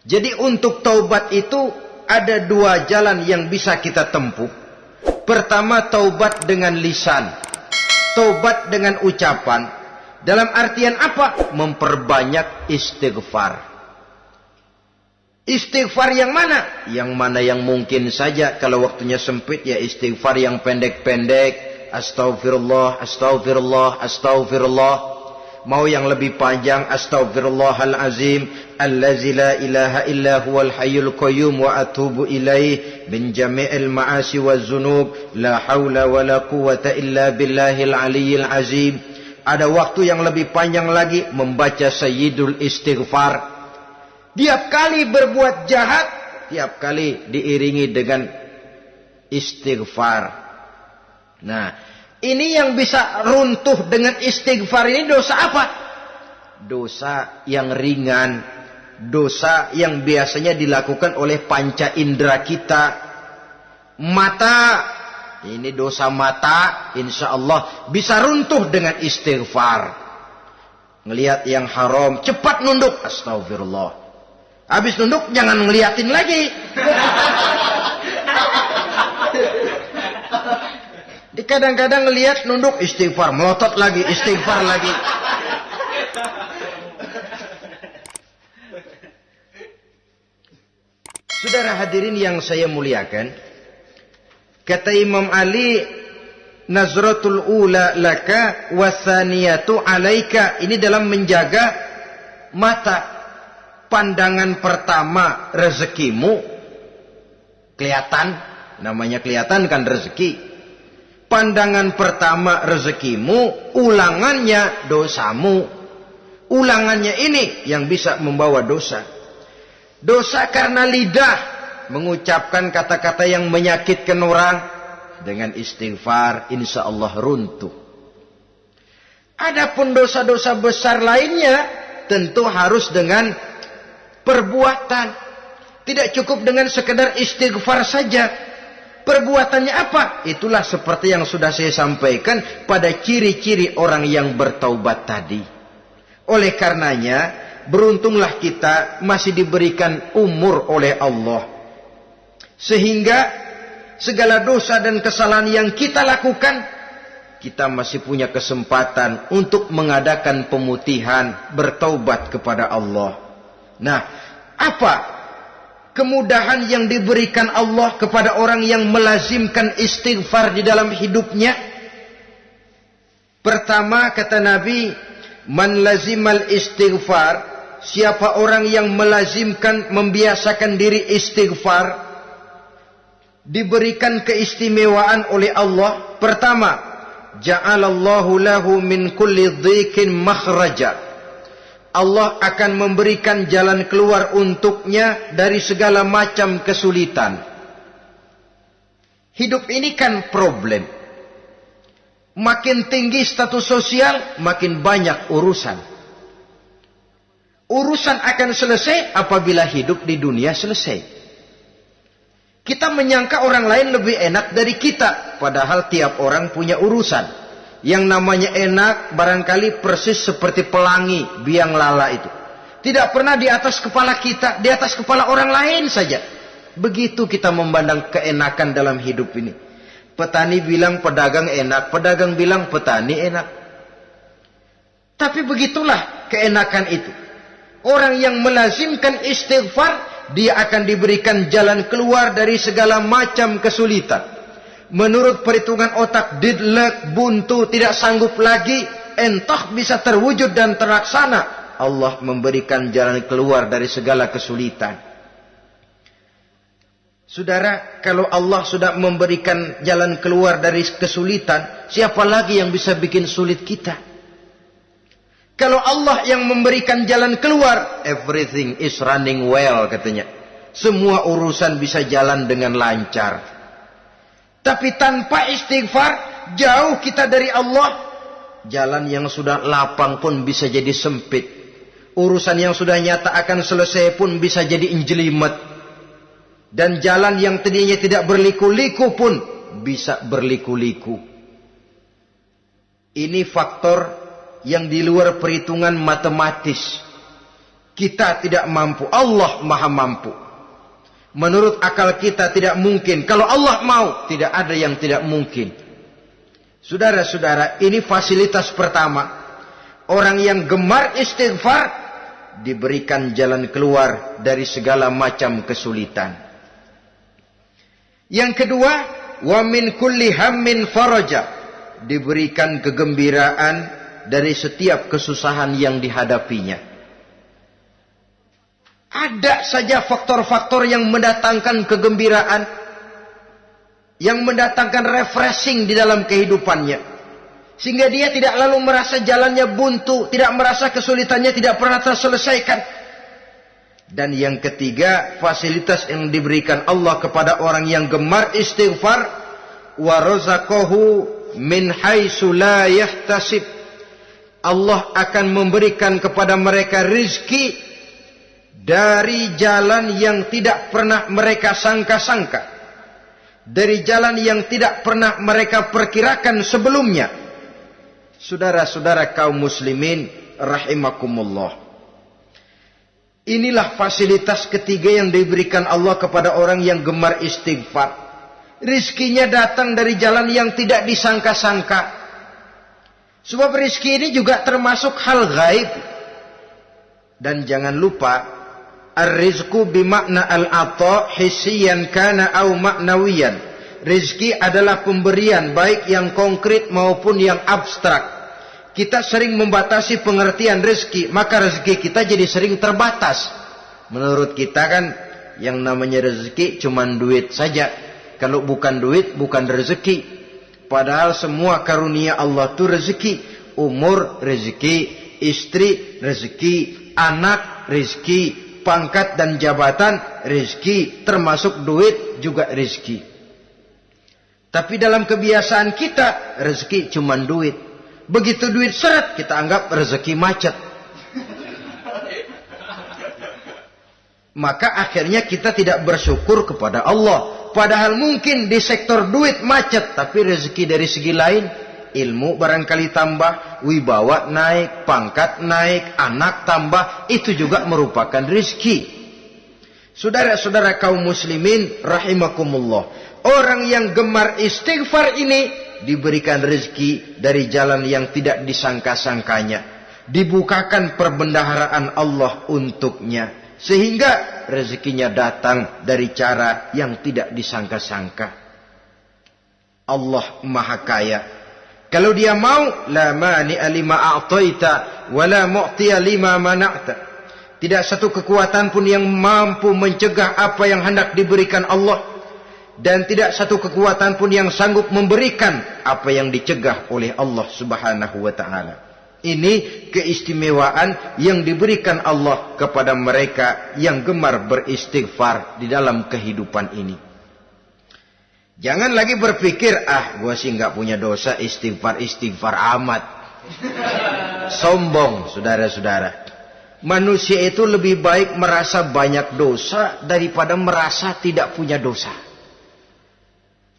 Jadi untuk taubat itu ada dua jalan yang bisa kita tempuh. Pertama, taubat dengan lisan, taubat dengan ucapan. Dalam artian apa? Memperbanyak istighfar. Istighfar yang mana? Yang mana yang mungkin saja. Kalau waktunya sempit ya istighfar yang pendek-pendek. Astaghfirullah, astaghfirullah, astaghfirullah. Mau yang lebih panjang, astaghfirullahalazim allazi la ilaha illa huwal hayyul qayyum wa atubu ilaih min jami'il ma'asi waz zunub la haula wala quwwata illa billahil aliyyil azim. Ada waktu yang lebih panjang lagi membaca sayyidul istighfar. Tiap kali berbuat jahat, tiap kali diiringi dengan istighfar. Nah, ini yang bisa runtuh dengan istighfar ini dosa apa? Dosa yang ringan. Dosa yang biasanya dilakukan oleh panca indera kita. Mata. Ini dosa mata. Insya Allah bisa runtuh dengan istighfar. Ngelihat yang haram. Cepat nunduk. Astagfirullah. Habis nunduk jangan ngeliatin lagi. Kadang-kadang ngelihat nunduk istighfar, melotot lagi, istighfar lagi. Saudara hadirin yang saya muliakan, kata Imam Ali, nazratul ula laka wasaniyatu alaika. Ini dalam menjaga mata. Pandangan pertama rezekimu kelihatan, namanya kelihatan kan rezeki. Pandangan pertama rezekimu, ulangannya dosamu. Ulangannya ini yang bisa membawa dosa. Dosa karena lidah, mengucapkan kata-kata yang menyakitkan orang. Dengan istighfar, insya Allah runtuh. Adapun dosa-dosa besar lainnya, tentu harus dengan perbuatan. Tidak cukup dengan sekedar istighfar saja. Perbuatannya apa? Itulah seperti yang sudah saya sampaikan pada ciri-ciri orang yang bertaubat tadi. Oleh karenanya, beruntunglah kita masih diberikan umur oleh Allah. Sehingga segala dosa dan kesalahan yang kita lakukan, kita masih punya kesempatan untuk mengadakan pemutihan, bertaubat kepada Allah. Nah, apa kemudahan yang diberikan Allah kepada orang yang melazimkan istighfar di dalam hidupnya? Pertama kata Nabi, man lazimal istighfar, siapa orang yang melazimkan, membiasakan diri istighfar, diberikan keistimewaan oleh Allah. Pertama, ja'alallahu lahu min kulli dhiqin makhraja. Allah akan memberikan jalan keluar untuknya dari segala macam kesulitan. Hidup ini kan problem. Makin tinggi status sosial, makin banyak urusan. Urusan akan selesai apabila hidup di dunia selesai. Kita menyangka orang lain lebih enak dari kita, padahal tiap orang punya urusan. Yang namanya enak barangkali persis seperti pelangi biang lala itu. Tidak pernah di atas kepala kita, di atas kepala orang lain saja. Begitu kita memandang keenakan dalam hidup ini. Petani bilang pedagang enak, pedagang bilang petani enak. Tapi begitulah keenakan itu. Orang yang melazimkan istighfar, dia akan diberikan jalan keluar dari segala macam kesulitan. Menurut perhitungan otak, deadlock, buntu, tidak sanggup lagi, entah bisa terwujud dan terlaksana. Allah memberikan jalan keluar dari segala kesulitan. Saudara, kalau Allah sudah memberikan jalan keluar dari kesulitan, siapa lagi yang bisa bikin sulit kita? Kalau Allah yang memberikan jalan keluar, everything is running well katanya. Semua urusan bisa jalan dengan lancar. Tapi tanpa istighfar, jauh kita dari Allah. Jalan yang sudah lapang pun bisa jadi sempit. Urusan yang sudah nyata akan selesai pun bisa jadi injelimet. Dan jalan yang tadinya tidak berliku-liku pun bisa berliku-liku. Ini faktor yang di luar perhitungan matematis. Kita tidak mampu, Allah maha mampu. Menurut akal kita tidak mungkin. Kalau Allah mau, tidak ada yang tidak mungkin. Saudara-saudara, ini fasilitas pertama. Orang yang gemar istighfar diberikan jalan keluar dari segala macam kesulitan. Yang kedua, wa min kulli hammin faraja, diberikan kegembiraan dari setiap kesusahan yang dihadapinya. Ada saja faktor-faktor yang mendatangkan kegembiraan, yang mendatangkan refreshing di dalam kehidupannya, sehingga dia tidak lalu merasa jalannya buntu, tidak merasa kesulitannya tidak pernah terselesaikan. Dan yang ketiga, fasilitas yang diberikan Allah kepada orang yang gemar istighfar, wa razaqahu min haitsu la yahtasib. Allah akan memberikan kepada mereka rizki dari jalan yang tidak pernah mereka sangka-sangka, dari jalan yang tidak pernah mereka perkirakan sebelumnya. Saudara-saudara kaum muslimin rahimakumullah, inilah fasilitas ketiga yang diberikan Allah kepada orang yang gemar istighfar. Rizkinya datang dari jalan yang tidak disangka-sangka. Sebab rizki ini juga termasuk hal gaib. Dan jangan lupa, ar-rizqu bimakna al-ata hissiyan kana au ma'nawiyan. Rizki adalah pemberian baik yang konkret maupun yang abstrak. Kita sering membatasi pengertian rezeki, maka rezeki kita jadi sering terbatas. Menurut kita kan yang namanya rezeki cuma duit saja. Kalau bukan duit bukan rezeki. Padahal semua karunia Allah itu rezeki. Umur rezeki, istri rezeki, anak rezeki, pangkat dan jabatan rezeki, termasuk duit juga rezeki. Tapi dalam kebiasaan kita rezeki cuma duit. Begitu duit seret kita anggap rezeki macet. Maka akhirnya kita tidak bersyukur kepada Allah. Padahal mungkin di sektor duit macet, tapi rezeki dari segi lain, ilmu barangkali tambah, wibawa naik, pangkat naik, anak tambah, itu juga merupakan rezeki. Saudara-saudara kaum muslimin rahimakumullah, orang yang gemar istighfar ini diberikan rezeki dari jalan yang tidak disangka-sangkanya, dibukakan perbendaharaan Allah untuknya, sehingga rezekinya datang dari cara yang tidak disangka-sangka. Allah maha kaya. Kalau dia mau, la mani'a lima a'taita wa la mu'tiya lima mana'ta. Tidak satu kekuatan pun yang mampu mencegah apa yang hendak diberikan Allah, dan tidak satu kekuatan pun yang sanggup memberikan apa yang dicegah oleh Allah Subhanahu wa taala. Ini keistimewaan yang diberikan Allah kepada mereka yang gemar beristighfar di dalam kehidupan ini. Jangan lagi berpikir, gua sih nggak punya dosa, istighfar amat. Sombong, saudara-saudara. Manusia itu lebih baik merasa banyak dosa daripada merasa tidak punya dosa.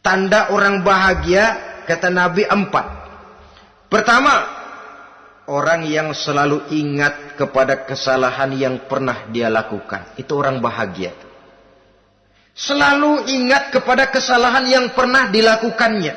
Tanda orang bahagia, kata Nabi, 4. Pertama, orang yang selalu ingat kepada kesalahan yang pernah dia lakukan. Itu orang bahagia. Selalu ingat kepada kesalahan yang pernah dilakukannya.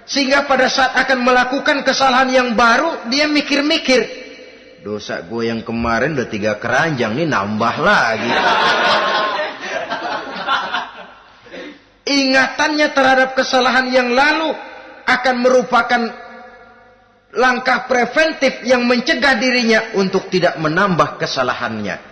Sehingga pada saat akan melakukan kesalahan yang baru, dia mikir-mikir. Dosa gue yang kemarin udah 3 keranjang, nih nambah lagi. Ingatannya terhadap kesalahan yang lalu akan merupakan langkah preventif yang mencegah dirinya untuk tidak menambah kesalahannya.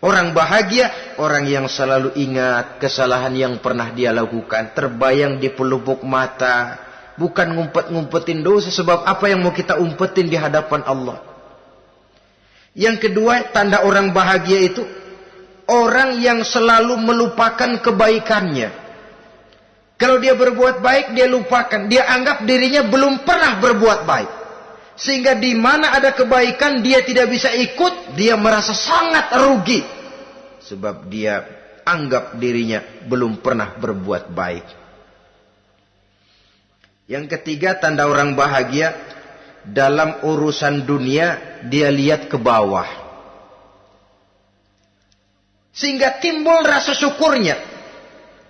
Orang bahagia, orang yang selalu ingat kesalahan yang pernah dia lakukan, terbayang di pelupuk mata, bukan ngumpet-ngumpetin dosa. Sebab apa yang mau kita umpetin di hadapan Allah? Yang kedua, tanda orang bahagia itu orang yang selalu melupakan kebaikannya. Kalau dia berbuat baik, dia lupakan. Dia anggap dirinya belum pernah berbuat baik. Sehingga di mana ada kebaikan, dia tidak bisa ikut. Dia merasa sangat rugi. Sebab dia anggap dirinya belum pernah berbuat baik. Yang ketiga, tanda orang bahagia. Dalam urusan dunia, dia lihat ke bawah. Sehingga timbul rasa syukurnya.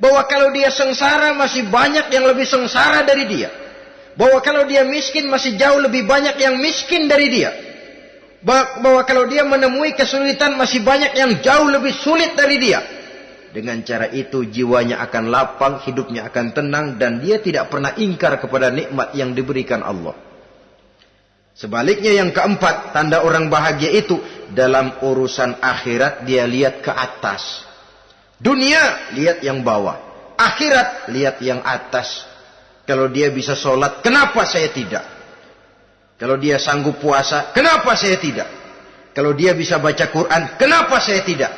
Bahwa kalau dia sengsara masih banyak yang lebih sengsara dari dia. Bahwa kalau dia miskin masih jauh lebih banyak yang miskin dari dia. Bahwa kalau dia menemui kesulitan masih banyak yang jauh lebih sulit dari dia. Dengan cara itu jiwanya akan lapang, hidupnya akan tenang, dan dia tidak pernah ingkar kepada nikmat yang diberikan Allah. Sebaliknya yang keempat, tanda orang bahagia itu dalam urusan akhirat dia lihat ke atas. Dunia lihat yang bawah, akhirat lihat yang atas. Kalau dia bisa sholat, kenapa saya tidak? Kalau dia sanggup puasa, kenapa saya tidak? Kalau dia bisa baca Quran, kenapa saya tidak?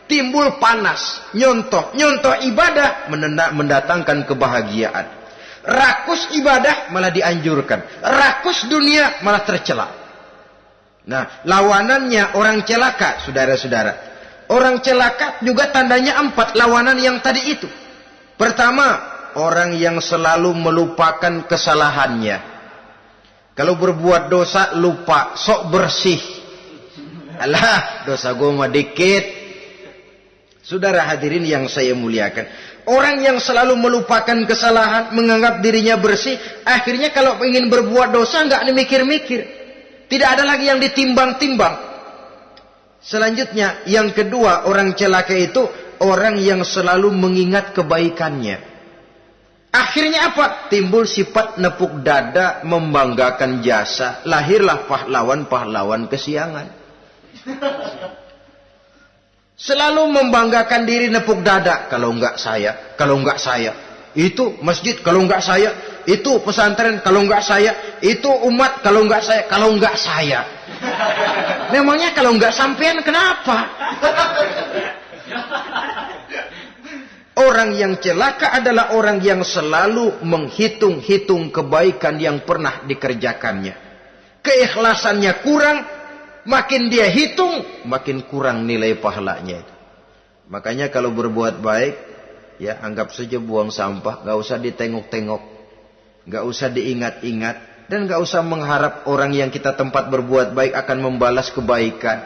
Timbul panas, nyontoh ibadah mendatangkan kebahagiaan. Rakus ibadah malah dianjurkan, rakus dunia malah tercela. Nah, lawanannya orang celaka, saudara-saudara. Orang celaka juga tandanya 4 lawanan yang tadi itu. Pertama, orang yang selalu melupakan kesalahannya. Kalau berbuat dosa lupa, sok bersih. Alah, dosa gue mah dikit. Saudara hadirin yang saya muliakan, orang yang selalu melupakan kesalahan, menganggap dirinya bersih, akhirnya kalau ingin berbuat dosa nggak mikir-mikir. Tidak ada lagi yang ditimbang-timbang. Selanjutnya, yang kedua, orang celaka itu orang yang selalu mengingat kebaikannya. Akhirnya apa? Timbul sifat nepuk dada, membanggakan jasa. Lahirlah pahlawan-pahlawan kesiangan. Selalu membanggakan diri, nepuk dada. Kalau enggak saya. Itu masjid, kalau enggak saya. Itu pesantren, kalau enggak saya. Itu umat, kalau enggak saya. Memangnya kalau enggak sampean kenapa? Orang yang celaka adalah orang yang selalu menghitung-hitung kebaikan yang pernah dikerjakannya. Keikhlasannya kurang, makin dia hitung, makin kurang nilai pahalanya. Makanya kalau berbuat baik, ya anggap saja buang sampah, gak usah ditengok-tengok, gak usah diingat-ingat, dan gak usah mengharap orang yang kita tempat berbuat baik akan membalas kebaikan.